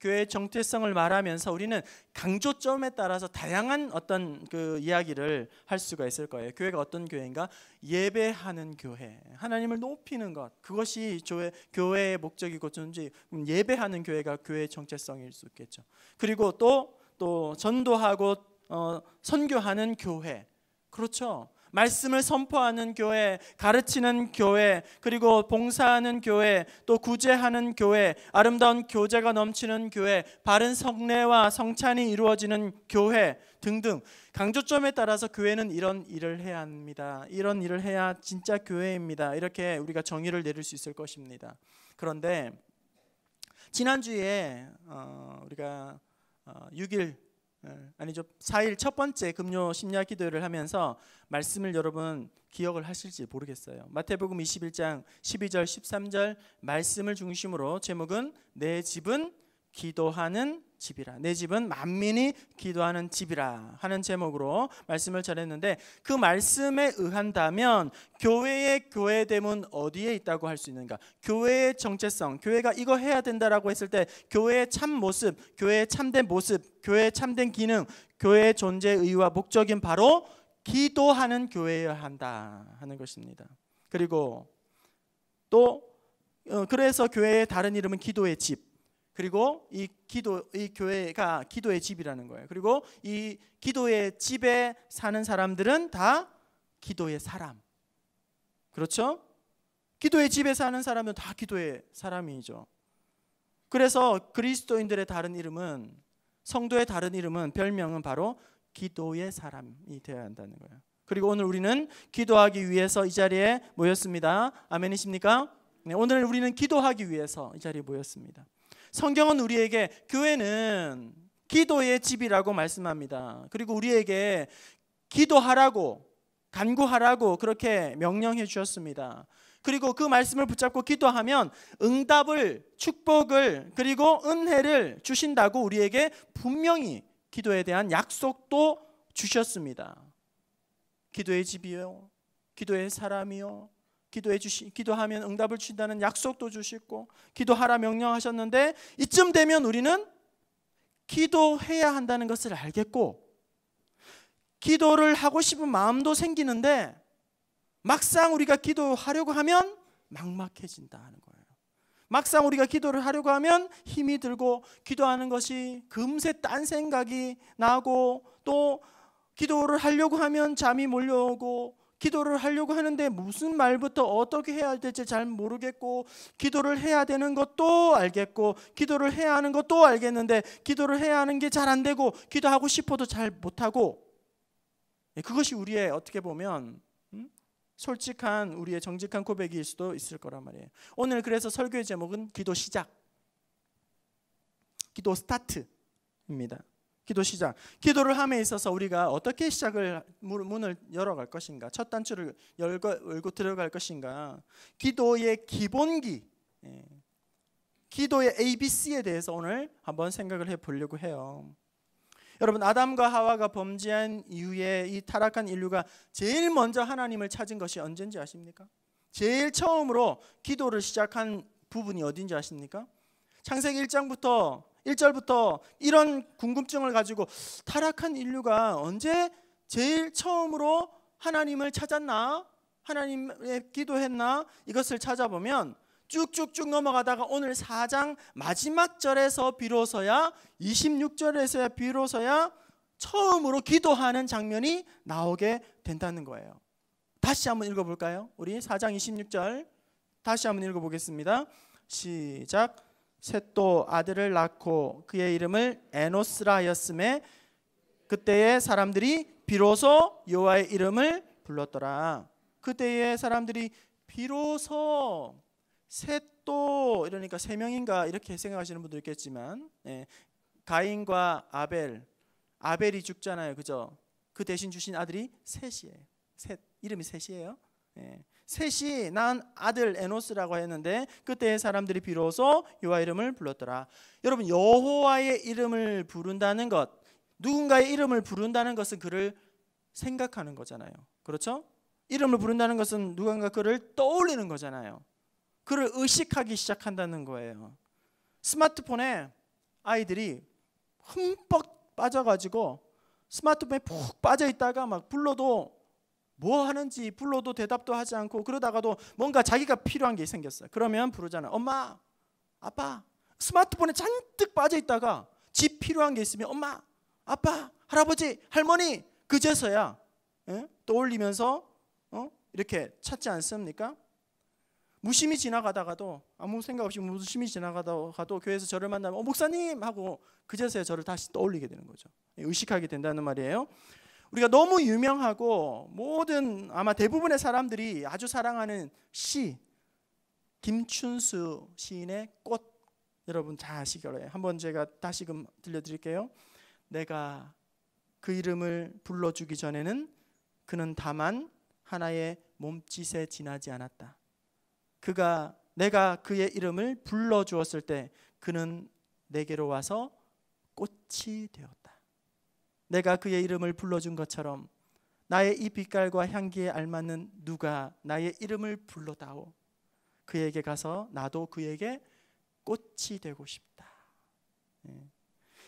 교회의 정체성을 말하면서 우리는 강조점에 따라서 다양한 어떤 그 이야기를 할 수가 있을 거예요. 교회가 어떤 교회인가? 예배하는 교회, 하나님을 높이는 것, 그것이 교회의 목적이고 존재. 예배하는 교회가 교회의 정체성일 수 있겠죠. 그리고 또 전도하고 선교하는 교회, 그렇죠. 말씀을 선포하는 교회, 가르치는 교회, 그리고 봉사하는 교회, 또 구제하는 교회, 아름다운 교제가 넘치는 교회, 바른 성례와 성찬이 이루어지는 교회 등등, 강조점에 따라서 교회는 이런 일을 해야 합니다. 이런 일을 해야 진짜 교회입니다. 이렇게 우리가 정의를 내릴 수 있을 것입니다. 그런데 지난주에 우리가 4일 첫 번째 금요 심야 기도를 하면서 말씀을 여러분 기억을 하실지 모르겠어요. 마태복음 21장 12절 13절 말씀을 중심으로 제목은 내 집은 기도하는 집이라, 내 집은 만민이 기도하는 집이라 하는 제목으로 말씀을 전했는데, 그 말씀에 의한다면 교회의 교회됨은 어디에 있다고 할 수 있는가? 교회의 정체성, 교회가 이거 해야 된다라고 했을 때 교회의 참 모습, 교회의 참된 모습, 교회의 참된 기능, 교회의 존재의 의의와 목적인 바로 기도하는 교회여야 한다 하는 것입니다. 그리고 또 그래서 교회의 다른 이름은 기도의 집, 그리고 이 교회가 기도의 집이라는 거예요. 그리고 이 기도의 집에 사는 사람들은 다 기도의 사람, 그렇죠? 기도의 집에 사는 사람은 다 기도의 사람이죠. 그래서 그리스도인들의 다른 이름은, 성도의 다른 이름은, 별명은 바로 기도의 사람이 되어야 한다는 거예요. 그리고 오늘 우리는 기도하기 위해서 이 자리에 모였습니다. 아멘이십니까? 네, 오늘 우리는 기도하기 위해서 이 자리에 모였습니다. 성경은 우리에게 교회는 기도의 집이라고 말씀합니다. 그리고 우리에게 기도하라고, 간구하라고 그렇게 명령해 주셨습니다. 그리고 그 말씀을 붙잡고 기도하면 응답을, 축복을, 그리고 은혜를 주신다고 우리에게 분명히 기도에 대한 약속도 주셨습니다. 기도의 집이요, 기도의 사람이요, 기도하면 응답을 주신다는 약속도 주시고 기도하라 명령하셨는데, 이쯤 되면 우리는 기도해야 한다는 것을 알겠고 기도를 하고 싶은 마음도 생기는데 막상 우리가 기도하려고 하면 막막해진다 하는 거예요. 막상 우리가 기도를 하려고 하면 힘이 들고 기도하는 것이 금세 딴 생각이 나고, 또 기도를 하려고 하면 잠이 몰려오고, 기도를 하려고 하는데 무슨 말부터 어떻게 해야 될지 잘 모르겠고, 기도를 해야 되는 것도 알겠고 기도를 해야 하는 것도 알겠는데 기도를 해야 하는 게 잘 안 되고 기도하고 싶어도 잘 못하고, 그것이 우리의 어떻게 보면 솔직한, 우리의 정직한 고백일 수도 있을 거란 말이에요. 오늘 그래서 설교의 제목은 기도 시작, 기도 스타트입니다. 기도 시작. 기도를 함에 있어서 우리가 어떻게 시작을, 문을 열어갈 것인가, 첫 단추를 열고 들어갈 것인가, 기도의 기본기, 기도의 ABC에 대해서 오늘 한번 생각을 해보려고 해요. 여러분, 아담과 하와가 범죄한 이후에 이 타락한 인류가 제일 먼저 하나님을 찾은 것이 언제인지 아십니까? 제일 처음으로 기도를 시작한 부분이 어딘지 아십니까? 창세기 1절부터 이런 궁금증을 가지고 타락한 인류가 언제 제일 처음으로 하나님을 찾았나? 하나님의 기도했나? 이것을 찾아보면 쭉쭉쭉 넘어가다가 오늘 4장 마지막 절에서 비로소야, 26절에서야 비로소야 처음으로 기도하는 장면이 나오게 된다는 거예요. 다시 한번 읽어볼까요? 우리 4장 26절 다시 한번 읽어보겠습니다. 시작. 셋도 아들을 낳고 그의 이름을 에노스라 하였음에 그때의 사람들이 비로소 여호와의 이름을 불렀더라. 그때의 사람들이 비로소, 셋도 이러니까 세 명인가 이렇게 생각하시는 분도 있겠지만, 가인과 아벨이 죽잖아요, 그죠? 그 대신 주신 아들이 셋이에요. 셋, 이름이 셋이에요. 셋이 낳은 아들 에노스라고 했는데 그때의 사람들이 비로소 여호와의 이름을 불렀더라. 여러분, 여호와의 이름을 부른다는 것, 누군가의 이름을 부른다는 것은 그를 생각하는 거잖아요, 그렇죠? 이름을 부른다는 것은 누군가 그를 떠올리는 거잖아요. 그를 의식하기 시작한다는 거예요. 스마트폰에 아이들이 흠뻑 빠져가지고 스마트폰에 푹 빠져 있다가 막 불러도 뭐 하는지 불러도 대답도 하지 않고 그러다가도 뭔가 자기가 필요한 게 생겼어요. 그러면 부르잖아요. 엄마, 아빠. 스마트폰에 잔뜩 빠져 있다가 집 필요한 게 있으면 엄마, 아빠, 할아버지, 할머니 그제서야 떠올리면서 이렇게 찾지 않습니까? 무심히 지나가다가도 아무 생각 없이 무심히 지나가다가도 교회에서 저를 만나면 목사님 하고 그제서야 저를 다시 떠올리게 되는 거죠. 의식하게 된다는 말이에요. 우리가 너무 유명하고 모든 아마 대부분의 사람들이 아주 사랑하는 시, 김춘수 시인의 꽃, 여러분 잘 아시기 바라요. 한번 제가 다시금 들려드릴게요. 내가 그 이름을 불러주기 전에는 그는 다만 하나의 몸짓에 지나지 않았다. 내가 그의 이름을 불러주었을 때 그는 내게로 와서 꽃이 되었다. 내가 그의 이름을 불러준 것처럼 나의 이 빛깔과 향기에 알맞는 누가 나의 이름을 불러다오. 그에게 가서 나도 그에게 꽃이 되고 싶다.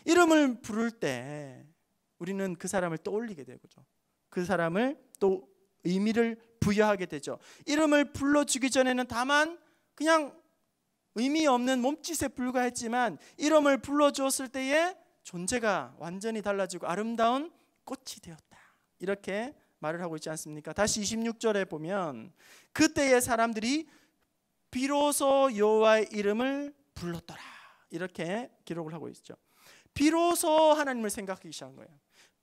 이름을 부를 때 우리는 그 사람을 떠올리게 되죠. 그 사람을 또 의미를 부여하게 되죠. 이름을 불러주기 전에는 다만 그냥 의미 없는 몸짓에 불과했지만 이름을 불러주었을 때의 존재가 완전히 달라지고 아름다운 꽃이 되었다. 이렇게 말을 하고 있지 않습니까? 다시 26절에 보면 그때의 사람들이 비로소 여호와의 이름을 불렀더라. 이렇게 기록을 하고 있죠. 비로소 하나님을 생각하기 시작한 거예요.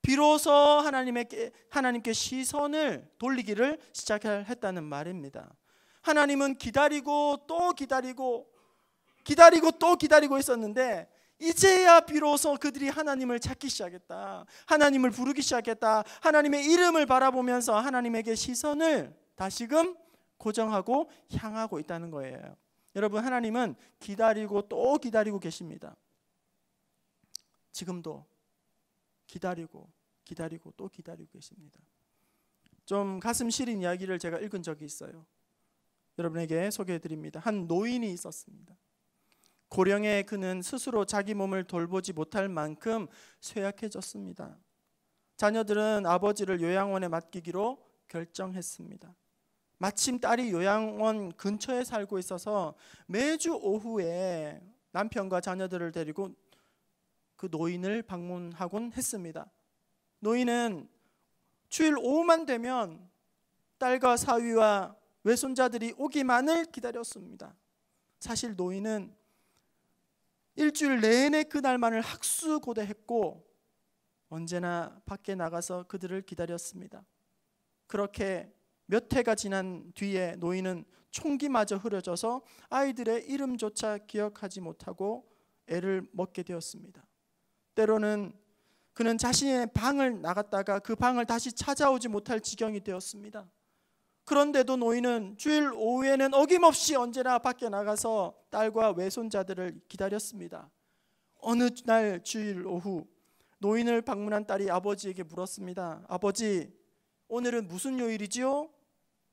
비로소 하나님께 시선을 돌리기를 시작했다는 말입니다. 하나님은 기다리고 또 기다리고 또 기다리고 있었는데 이제야 비로소 그들이 하나님을 찾기 시작했다. 하나님을 부르기 시작했다. 하나님의 이름을 바라보면서 하나님에게 시선을 다시금 고정하고 향하고 있다는 거예요. 여러분, 하나님은 기다리고 또 기다리고 계십니다. 지금도 기다리고 또 기다리고 계십니다. 좀 가슴 시린 이야기를 제가 읽은 적이 있어요. 여러분에게 소개해드립니다. 한 노인이 있었습니다. 고령의 그는 스스로 자기 몸을 돌보지 못할 만큼 쇠약해졌습니다. 자녀들은 아버지를 요양원에 맡기기로 결정했습니다. 마침 딸이 요양원 근처에 살고 있어서 매주 오후에 남편과 자녀들을 데리고 그 노인을 방문하곤 했습니다. 노인은 주일 오후만 되면 딸과 사위와 외손자들이 오기만을 기다렸습니다. 사실 노인은 일주일 내내 그날만을 학수고대했고 언제나 밖에 나가서 그들을 기다렸습니다. 그렇게 몇 해가 지난 뒤에 노인은 총기마저 흐려져서 아이들의 이름조차 기억하지 못하고 애를 먹게 되었습니다. 때로는 그는 자신의 방을 나갔다가 그 방을 다시 찾아오지 못할 지경이 되었습니다. 그런데도 노인은 주일 오후에는 어김없이 언제나 밖에 나가서 딸과 외손자들을 기다렸습니다. 어느 날 주일 오후 노인을 방문한 딸이 아버지에게 물었습니다. 아버지, 오늘은 무슨 요일이지요?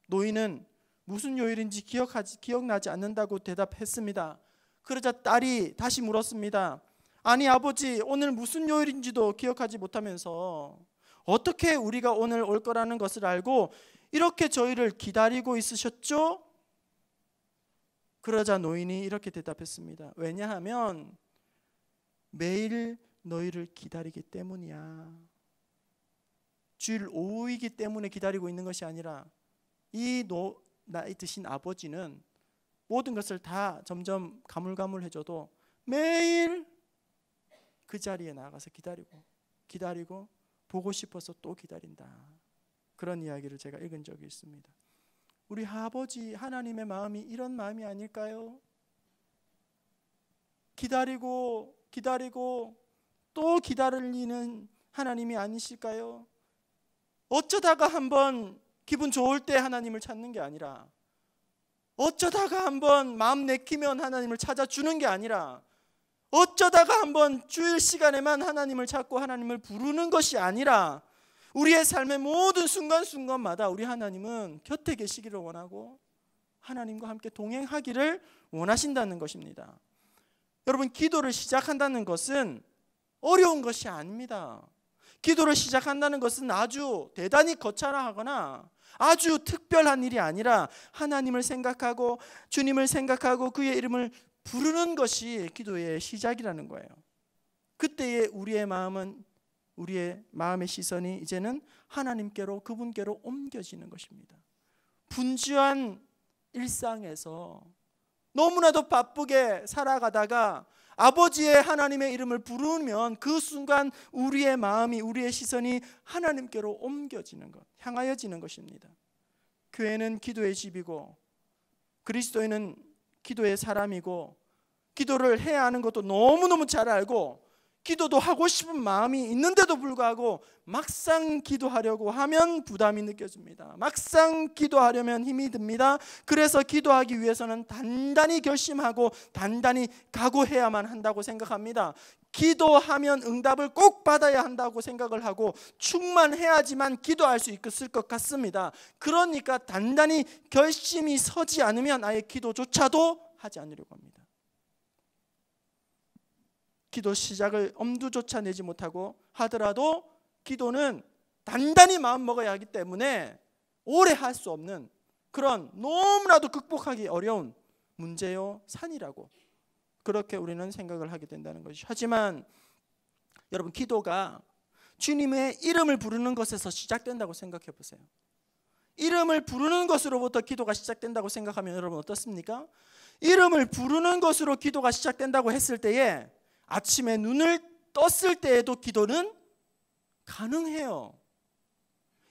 노인은 무슨 요일인지 기억나지 않는다고 대답했습니다. 그러자 딸이 다시 물었습니다. 아니 아버지, 오늘 무슨 요일인지도 기억하지 못하면서 어떻게 우리가 오늘 올 거라는 것을 알고 이렇게 저희를 기다리고 있으셨죠? 그러자 노인이 이렇게 대답했습니다. 왜냐하면 매일 너희를 기다리기 때문이야. 주일 오후이기 때문에 기다리고 있는 것이 아니라 이 나이 드신 아버지는 모든 것을 다 점점 가물가물해져도 매일 그 자리에 나가서 기다리고 보고 싶어서 또 기다린다. 그런 이야기를 제가 읽은 적이 있습니다. 우리 아버지 하나님의 마음이 이런 마음이 아닐까요? 기다리고 또 기다리는 하나님이 아니실까요? 어쩌다가 한번 기분 좋을 때 하나님을 찾는 게 아니라, 어쩌다가 한번 마음 내키면 하나님을 찾아주는 게 아니라, 어쩌다가 한번 주일 시간에만 하나님을 찾고 하나님을 부르는 것이 아니라 우리의 삶의 모든 순간순간마다 우리 하나님은 곁에 계시기를 원하고 하나님과 함께 동행하기를 원하신다는 것입니다. 여러분, 기도를 시작한다는 것은 어려운 것이 아닙니다. 기도를 시작한다는 것은 아주 대단히 거창하거나 아주 특별한 일이 아니라 하나님을 생각하고 주님을 생각하고 그의 이름을 부르는 것이 기도의 시작이라는 거예요. 그때의 우리의 마음의 시선이 이제는 하나님께로, 그분께로 옮겨지는 것입니다. 분주한 일상에서 너무나도 바쁘게 살아가다가 아버지의 하나님의 이름을 부르면 그 순간 우리의 마음이, 우리의 시선이 하나님께로 옮겨지는 것, 향하여지는 것입니다. 교회는 기도의 집이고 그리스도인은 기도의 사람이고 기도를 해야 하는 것도 너무너무 잘 알고 기도도 하고 싶은 마음이 있는데도 불구하고 막상 기도하려고 하면 부담이 느껴집니다. 막상 기도하려면 힘이 듭니다. 그래서 기도하기 위해서는 단단히 결심하고 단단히 각오해야만 한다고 생각합니다. 기도하면 응답을 꼭 받아야 한다고 생각을 하고 충만해야지만 기도할 수 있을 것 같습니다. 그러니까 단단히 결심이 서지 않으면 아예 기도조차도 하지 않으려고 합니다. 기도 시작을 엄두조차 내지 못하고 하더라도 기도는 단단히 마음 먹어야 하기 때문에 오래 할 수 없는 그런 너무나도 극복하기 어려운 문제요 산이라고 그렇게 우리는 생각을 하게 된다는 것이죠. 하지만 여러분, 기도가 주님의 이름을 부르는 것에서 시작된다고 생각해 보세요. 이름을 부르는 것으로부터 기도가 시작된다고 생각하면 여러분 어떻습니까? 이름을 부르는 것으로 기도가 시작된다고 했을 때에 아침에 눈을 떴을 때에도 기도는 가능해요.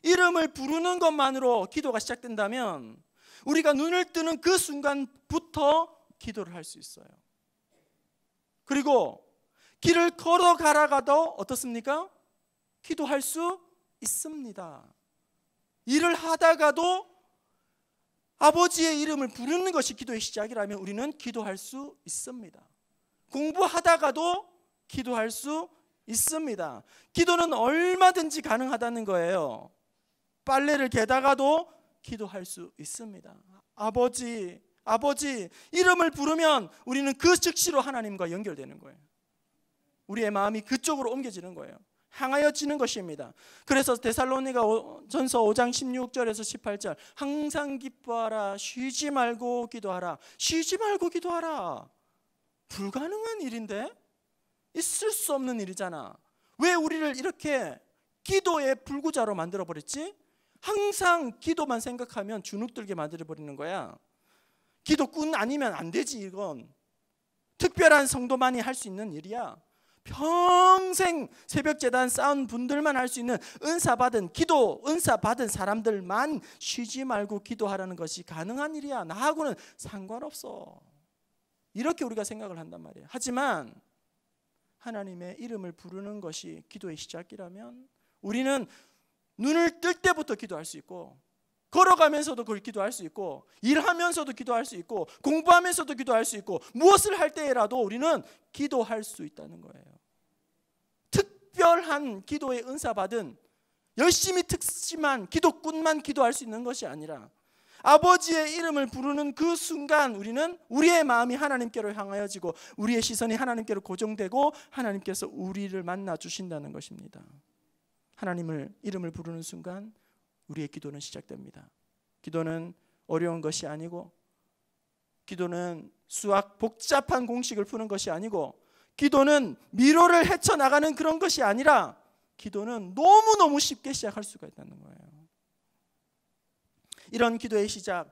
이름을 부르는 것만으로 기도가 시작된다면 우리가 눈을 뜨는 그 순간부터 기도를 할 수 있어요. 그리고 길을 걸어가다가도 어떻습니까? 기도할 수 있습니다. 일을 하다가도 아버지의 이름을 부르는 것이 기도의 시작이라면 우리는 기도할 수 있습니다. 공부하다가도 기도할 수 있습니다. 기도는 얼마든지 가능하다는 거예요. 빨래를 개다가도 기도할 수 있습니다. 아버지 이름을 부르면 우리는 그 즉시로 하나님과 연결되는 거예요. 우리의 마음이 그쪽으로 옮겨지는 거예요. 향하여지는 것입니다. 그래서 데살로니가 전서 5장 16절에서 18절 항상 기뻐하라, 쉬지 말고 기도하라. 쉬지 말고 기도하라. 불가능한 일인데? 있을 수 없는 일이잖아. 왜 우리를 이렇게 기도의 불구자로 만들어버렸지? 항상 기도만 생각하면 주눅들게 만들어버리는 거야. 기도꾼 아니면 안 되지. 이건 특별한 성도만이 할 수 있는 일이야. 평생 새벽제단 쌓은 분들만 할 수 있는 기도 은사 받은 사람들만 쉬지 말고 기도하라는 것이 가능한 일이야. 나하고는 상관없어. 이렇게 우리가 생각을 한단 말이에요. 하지만 하나님의 이름을 부르는 것이 기도의 시작이라면 우리는 눈을 뜰 때부터 기도할 수 있고 걸어가면서도 그걸 기도할 수 있고 일하면서도 기도할 수 있고 공부하면서도 기도할 수 있고 무엇을 할 때라도 우리는 기도할 수 있다는 거예요. 특별한 기도의 은사 받은 열심히 특심한 기도꾼만 기도할 수 있는 것이 아니라 아버지의 이름을 부르는 그 순간 우리는 우리의 마음이 하나님께로 향하여지고 우리의 시선이 하나님께로 고정되고 하나님께서 우리를 만나 주신다는 것입니다. 하나님을 이름을 부르는 순간 우리의 기도는 시작됩니다. 기도는 어려운 것이 아니고 기도는 수학 복잡한 공식을 푸는 것이 아니고 기도는 미로를 헤쳐나가는 그런 것이 아니라 기도는 너무너무 쉽게 시작할 수가 있다는 거예요. 이런 기도의 시작,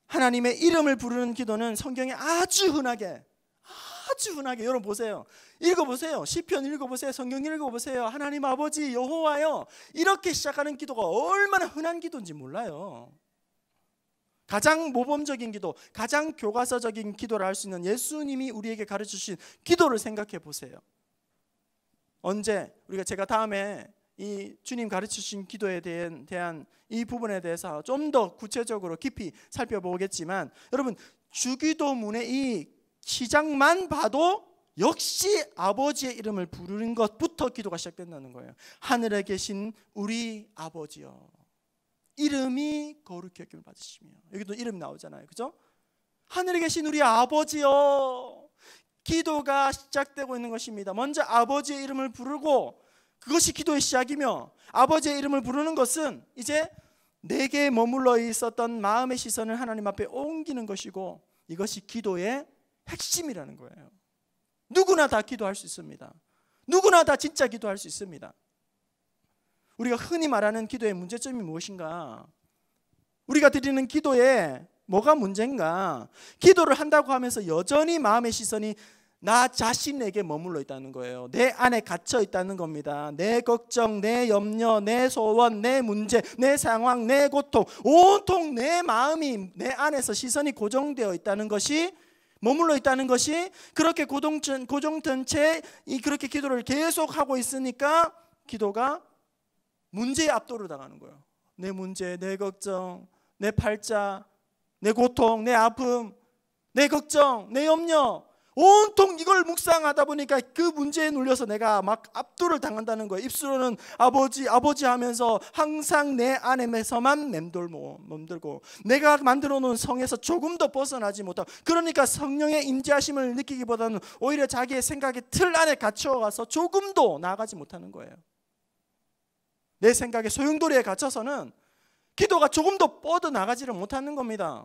하나님의 이름을 부르는 기도는 성경에 아주 흔하게 여러분 보세요. 읽어보세요. 시편 읽어보세요. 성경 읽어보세요. 하나님 아버지 여호와여, 이렇게 시작하는 기도가 얼마나 흔한 기도인지 몰라요. 가장 모범적인 기도, 가장 교과서적인 기도를 할 수 있는 예수님이 우리에게 가르쳐주신 기도를 생각해 보세요. 제가 다음에 이 주님 가르치신 기도에 대한 이 부분에 대해서 좀 더 구체적으로 깊이 살펴보겠지만 여러분, 주기도문의 이 시작만 봐도 역시 아버지의 이름을 부르는 것부터 기도가 시작된다는 거예요. 하늘에 계신 우리 아버지여, 이름이 거룩히 여김을 받으시며, 여기도 이름 나오잖아요. 그죠? 하늘에 계신 우리 아버지여, 기도가 시작되고 있는 것입니다. 먼저 아버지의 이름을 부르고, 그것이 기도의 시작이며, 아버지의 이름을 부르는 것은 이제 내게 머물러 있었던 마음의 시선을 하나님 앞에 옮기는 것이고, 이것이 기도의 핵심이라는 거예요. 누구나 다 기도할 수 있습니다. 누구나 다 진짜 기도할 수 있습니다. 우리가 흔히 말하는 기도의 문제점이 무엇인가? 우리가 드리는 기도에 뭐가 문제인가? 기도를 한다고 하면서 여전히 마음의 시선이 나 자신에게 머물러 있다는 거예요. 내 안에 갇혀 있다는 겁니다. 내 걱정, 내 염려, 내 소원, 내 문제, 내 상황, 내 고통, 온통 내 마음이 내 안에서 시선이 고정되어 있다는 것이, 머물러 있다는 것이, 그렇게 고정된 채 그렇게 기도를 계속하고 있으니까 기도가 문제에 압도를 당하는 거예요. 내 문제, 내 걱정, 내 팔자, 내 고통, 내 아픔, 내 걱정, 내 염려, 온통 이걸 묵상하다 보니까 그 문제에 눌려서 내가 막 압도를 당한다는 거예요. 입술로는 아버지 아버지 하면서 항상 내 안에서만 맴돌고 내가 만들어 놓은 성에서 조금도 벗어나지 못하고, 그러니까 성령의 임재하심을 느끼기보다는 오히려 자기의 생각의 틀 안에 갇혀가서 조금도 나아가지 못하는 거예요. 내 생각의 소용돌이에 갇혀서는 기도가 조금도 뻗어나가지를 못하는 겁니다.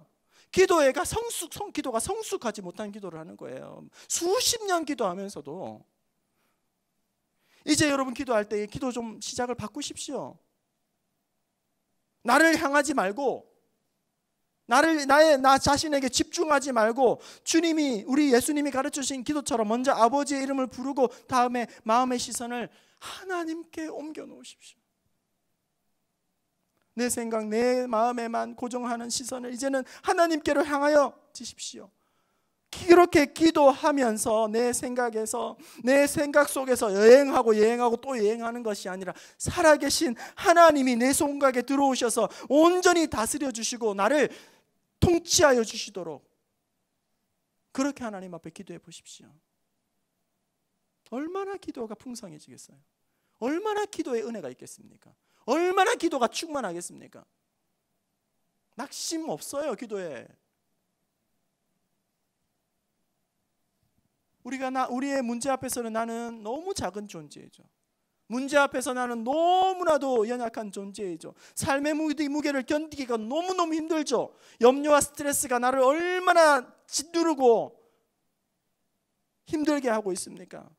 기도가 성숙하지 못한 기도를 하는 거예요. 수십 년 기도하면서도. 이제 여러분 기도할 때 기도 좀 시작을 바꾸십시오. 나를 향하지 말고, 나 자신에게 집중하지 말고, 우리 예수님이 가르쳐주신 기도처럼 먼저 아버지의 이름을 부르고 다음에 마음의 시선을 하나님께 옮겨 놓으십시오. 내 생각, 내 마음에만 고정하는 시선을 이제는 하나님께로 향하여 주십시오. 그렇게 기도하면서 내 생각에서, 내 생각 속에서 여행하고 또 여행하는 것이 아니라 살아계신 하나님이 내 생각에 들어오셔서 온전히 다스려 주시고 나를 통치하여 주시도록, 그렇게 하나님 앞에 기도해 보십시오. 얼마나 기도가 풍성해지겠어요? 얼마나 기도의 은혜가 있겠습니까? 얼마나 기도가 충만하겠습니까? 낙심 없어요, 기도에. 우리의 문제 앞에서는 나는 너무 작은 존재이죠. 문제 앞에서 나는 너무나도 연약한 존재이죠. 삶의 무게를 견디기가 너무너무 힘들죠. 염려와 스트레스가 나를 얼마나 짓누르고 힘들게 하고 있습니까?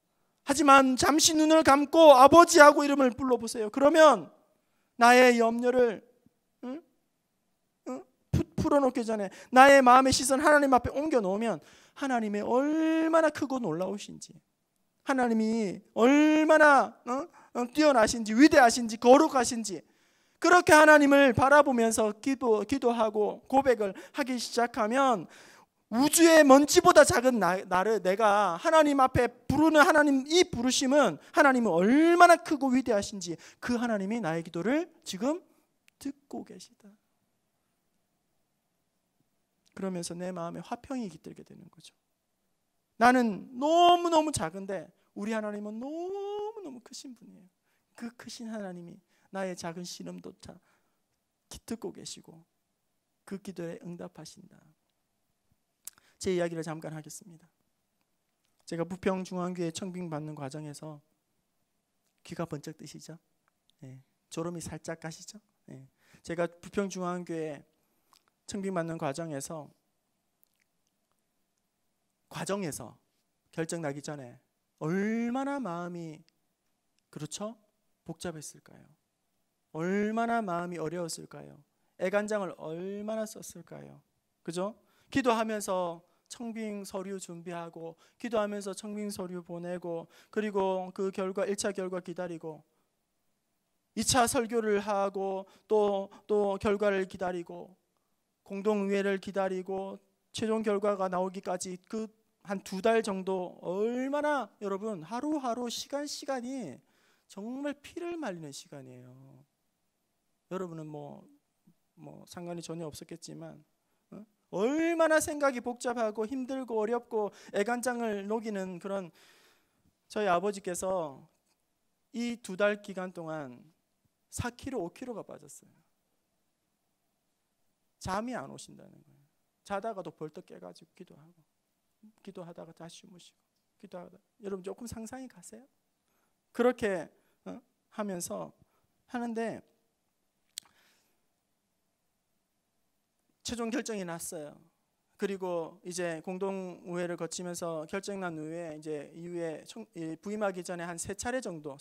하지만 잠시 눈을 감고 아버지하고 이름을 불러보세요. 그러면 나의 염려를 풀어놓기 전에 나의 마음의 시선 하나님 앞에 옮겨놓으면 하나님이 얼마나 크고 놀라우신지, 하나님이 얼마나 뛰어나신지, 위대하신지, 거룩하신지, 그렇게 하나님을 바라보면서 기도하고 고백을 하기 시작하면 우주의 먼지보다 작은 나를 내가 하나님 앞에 부르는 하나님, 이 부르심은 하나님이 얼마나 크고 위대하신지, 그 하나님이 나의 기도를 지금 듣고 계시다. 그러면서 내 마음에 화평이 깃들게 되는 거죠. 나는 너무너무 작은데 우리 하나님은 너무너무 크신 분이에요. 그 크신 하나님이 나의 작은 신음조차 듣고 계시고 그 기도에 응답하신다. 제 이야기를 잠깐 하겠습니다. 제가 부평중앙교회 청빙받는 과정에서 귀가 번쩍 뜨시죠? 네. 졸음이 살짝 가시죠? 네. 제가 부평중앙교회 청빙받는 과정에서 결정 나기 전에 얼마나 마음이, 그렇죠? 복잡했을까요? 얼마나 마음이 어려웠을까요? 애간장을 얼마나 썼을까요? 그죠? 기도하면서 청빙 서류 준비하고, 기도하면서 청빙 서류 보내고, 그리고 그 결과 1차 결과 기다리고, 2차 설교를 하고, 또 결과를 기다리고, 공동의회를 기다리고, 최종 결과가 나오기까지 그 한 2달 정도, 얼마나 여러분 하루하루 시간이 정말 피를 말리는 시간이에요. 여러분은 뭐 상관이 전혀 없었겠지만 얼마나 생각이 복잡하고 힘들고 어렵고 애간장을 녹이는 그런 저희 아버지께서 이 2달 기간 동안 4kg, 5kg가 빠졌어요. 잠이 안 오신다는 거예요. 자다가도 벌떡 깨가지고 기도하다가 다시 주무시고. 기도하다. 여러분 조금 상상이 가세요? 그렇게 하면서 하는데 최종 결정이 났어요. 그리고 이제 공동의회를 거치면서 결정난 후에 이제 이후에 부임하기 전에 한 세 차례 정도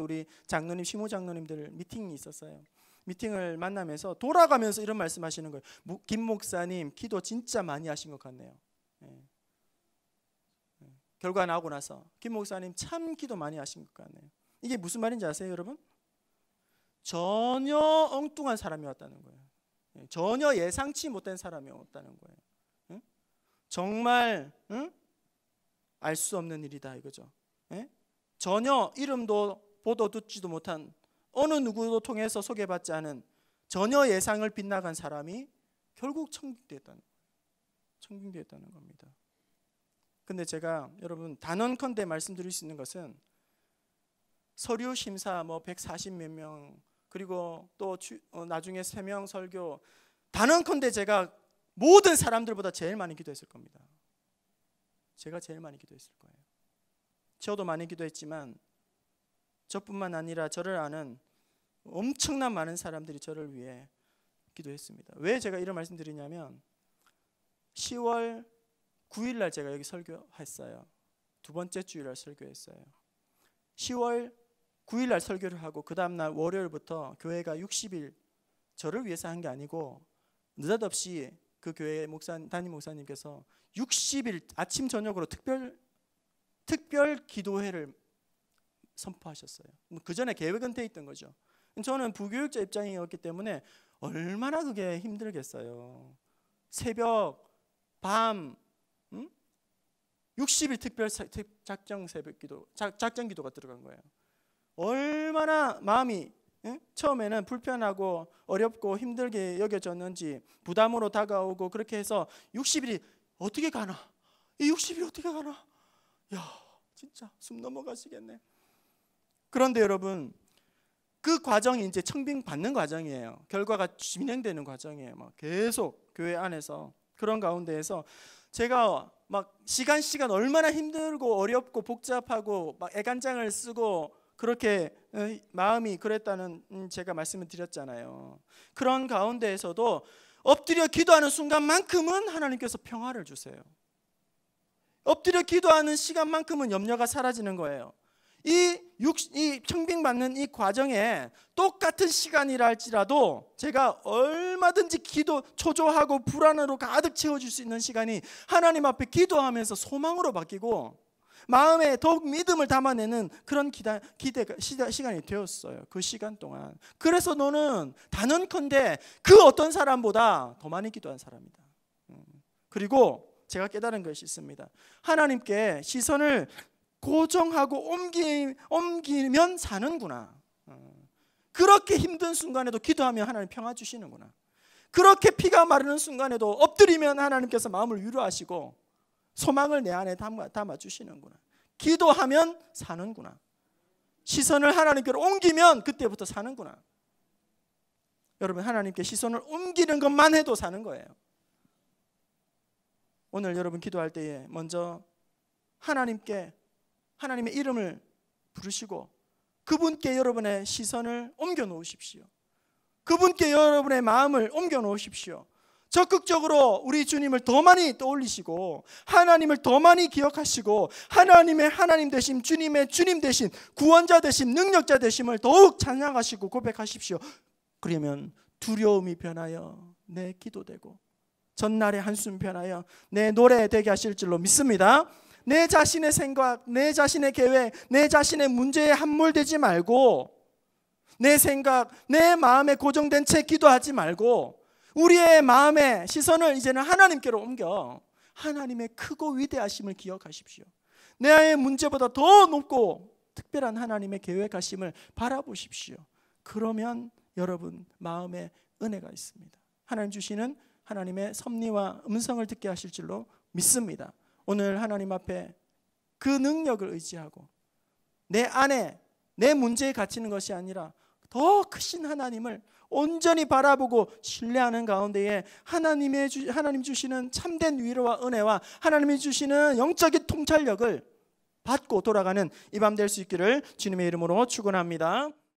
우리 장로님, 시무 장로님들 미팅이 있었어요. 미팅을 만나면서 돌아가면서 이런 말씀하시는 거예요. 김 목사님 기도 진짜 많이 하신 것 같네요. 결과 나오고 나서 김 목사님 참 기도 많이 하신 것 같네요. 이게 무슨 말인지 아세요, 여러분? 전혀 엉뚱한 사람이었다는 거예요. 전혀 예상치 못한 사람이었다는 거예요. 정말 알 수 없는 일이다 이거죠. 전혀 이름도 보도 듣지도 못한 어느 누구도 통해서 소개받지 않은 전혀 예상을 빗나간 사람이 결국 청빙되었다는 겁니다. 근데 제가 여러분 단언컨대 말씀드릴 수 있는 것은 서류 심사 140몇 명 그리고 또 나중에 3명 설교 단언컨대 제가 모든 사람들보다 제일 많이 기도했을 겁니다. 제가 제일 많이 기도했을 거예요. 저도 많이 기도했지만 저뿐만 아니라 저를 아는 엄청난 많은 사람들이 저를 위해 기도했습니다. 왜 제가 이런 말씀 드리냐면 10월 9일 날 제가 여기 설교했어요. 두 번째 주일날 설교했어요. 10월 9일 날 설교를 하고 그 다음 날 월요일부터 교회가 60일 저를 위해서 한 게 아니고 느닷없이 그 교회 담임 목사님께서 60일 아침 저녁으로 특별 기도회를 선포하셨어요. 그 전에 계획은 돼 있던 거죠. 저는 부교육자 입장이었기 때문에 얼마나 그게 힘들겠어요. 새벽, 밤, 60일 특별 작정 새벽 기도, 작정 기도가 들어간 거예요. 얼마나 마음이 처음에는 불편하고 어렵고 힘들게 여겨졌는지 부담으로 다가오고 그렇게 해서 60일이 어떻게 가나? 이 60일이 어떻게 가나? 야, 진짜 숨 넘어가시겠네. 그런데 여러분 그 과정이 이제 청빙 받는 과정이에요. 결과가 진행되는 과정이에요. 막 계속 교회 안에서 그런 가운데에서 제가 막 시간 얼마나 힘들고 어렵고 복잡하고 막 애간장을 쓰고 그렇게 마음이 그랬다는 제가 말씀을 드렸잖아요. 그런 가운데에서도 엎드려 기도하는 순간만큼은 하나님께서 평화를 주세요. 엎드려 기도하는 시간만큼은 염려가 사라지는 거예요. 이 청빙받는 이 과정에 똑같은 시간이라 할지라도 제가 얼마든지 초조하고 불안으로 가득 채워줄 수 있는 시간이 하나님 앞에 기도하면서 소망으로 바뀌고 마음에 더욱 믿음을 담아내는 그런 시간이 되었어요. 그 시간 동안. 그래서 너는 단언컨대 그 어떤 사람보다 더 많이 기도한 사람이다. 그리고 제가 깨달은 것이 있습니다. 하나님께 시선을 고정하고 옮기면 사는구나. 그렇게 힘든 순간에도 기도하면 하나님 평화 주시는구나. 그렇게 피가 마르는 순간에도 엎드리면 하나님께서 마음을 위로하시고 소망을 내 안에 담아 주시는구나. 기도하면 사는구나. 시선을 하나님께로 옮기면 그때부터 사는구나. 여러분 하나님께 시선을 옮기는 것만 해도 사는 거예요. 오늘 여러분 기도할 때에 먼저 하나님의 이름을 부르시고 그분께 여러분의 시선을 옮겨 놓으십시오. 그분께 여러분의 마음을 옮겨 놓으십시오. 적극적으로 우리 주님을 더 많이 떠올리시고 하나님을 더 많이 기억하시고 하나님의 하나님 되심, 주님의 주님 되심, 구원자 되심, 능력자 되심을 더욱 찬양하시고 고백하십시오. 그러면 두려움이 변하여 내 기도되고 전날의 한숨 변하여 내 노래 되게 하실 줄로 믿습니다. 내 자신의 생각, 내 자신의 계획, 내 자신의 문제에 함몰되지 말고 내 생각, 내 마음에 고정된 채 기도하지 말고 우리의 마음의 시선을 이제는 하나님께로 옮겨 하나님의 크고 위대하심을 기억하십시오. 내 문제보다 더 높고 특별한 하나님의 계획하심을 바라보십시오. 그러면 여러분 마음에 은혜가 있습니다. 하나님 주시는 하나님의 섭리와 음성을 듣게 하실 줄로 믿습니다. 오늘 하나님 앞에 그 능력을 의지하고 내 안에 내 문제에 갇히는 것이 아니라 더 크신 하나님을 온전히 바라보고 신뢰하는 가운데에 하나님 주시는 참된 위로와 은혜와 하나님이 주시는 영적인 통찰력을 받고 돌아가는 이 밤 될 수 있기를 주님의 이름으로 축원합니다.